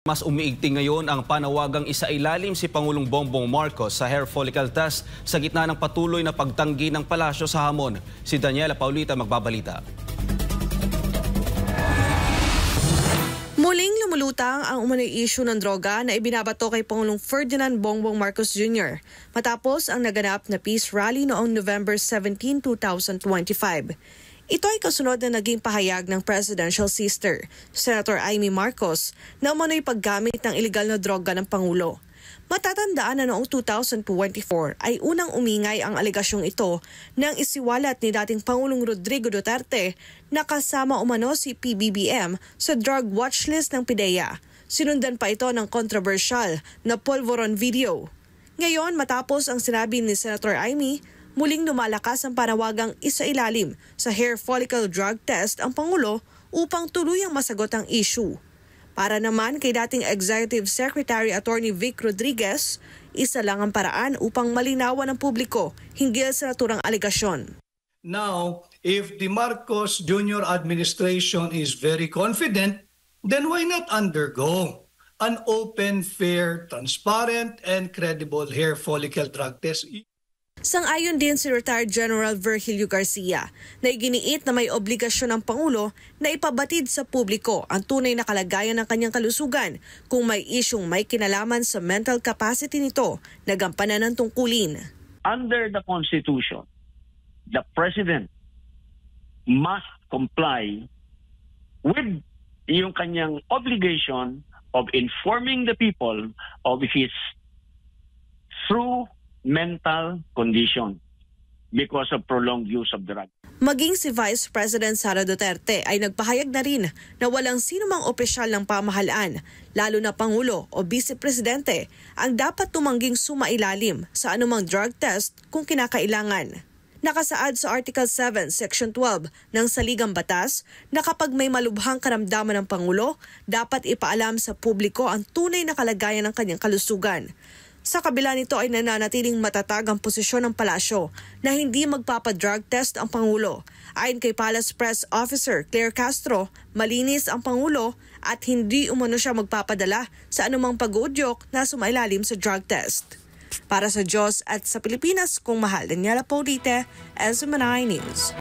Mas umiigting ngayon ang panawagang isailalim si Pangulong Bongbong Marcos sa hair follicle test sa gitna ng patuloy na pagtanggi ng palasyo sa hamon. Si Daniela Paulita magbabalita. Muling lumulutang ang umano'y issue ng droga na ibinabato kay Pangulong Ferdinand Bongbong Marcos Jr. matapos ang naganap na peace rally noong November 17, 2025. Ito ay kasunod na naging pahayag ng presidential sister, Senator Amy Marcos, na umano'y paggamit ng iligal na droga ng Pangulo. Matatandaan na noong 2024 ay unang umingay ang alegasyong ito nang isiwalat ni dating Pangulong Rodrigo Duterte na kasama umano si PBBM sa drug watchlist ng PIDEA. Sinundan pa ito ng controversial na Polvoron video. Ngayon, matapos ang sinabi ni Senator Amy, muling lumalakas ang panawagang isailalim sa hair follicle drug test ang Pangulo upang tuluyang masagot ang issue. Para naman kay dating Executive Secretary Attorney Vic Rodriguez, isa lang ang paraan upang malinawan ng publiko hinggil sa naturang alegasyon. Now, if the Marcos Jr. administration is very confident, then why not undergo an open, fair, transparent, and credible hair follicle drug test? Sang-ayon din si retired General Virgilio Garcia na iginiit na may obligasyon ng Pangulo na ipabatid sa publiko ang tunay na kalagayan ng kanyang kalusugan kung may isyung may kinalaman sa mental capacity nito na gampanan ng tungkulin. Under the Constitution, the President must comply with yung kanyang obligation of informing the people of his true mental condition because of prolonged use of drugs. Maging si Vice President Sara Duterte ay nagpahayag na rin na walang sinumang opisyal ng pamahalaan, lalo na Pangulo o Vice Presidente, ang dapat tumangging sumailalim sa anumang drug test kung kinakailangan. Nakasaad sa Article 7, Section 12 ng Saligang Batas na kapag may malubhang karamdaman ng Pangulo, dapat ipaalam sa publiko ang tunay na kalagayan ng kanyang kalusugan. Sa kabila nito ay nananatiling matatag ang posisyon ng palasyo na hindi magpapadrug test ang Pangulo. Ayon kay Palace Press Officer Claire Castro, malinis ang Pangulo at hindi umano siya magpapadala sa anumang pag-uudyok na sumailalim sa drug test. Para sa Diyos at sa Pilipinas, kung mahal, Daniela Paulita, SMNI News.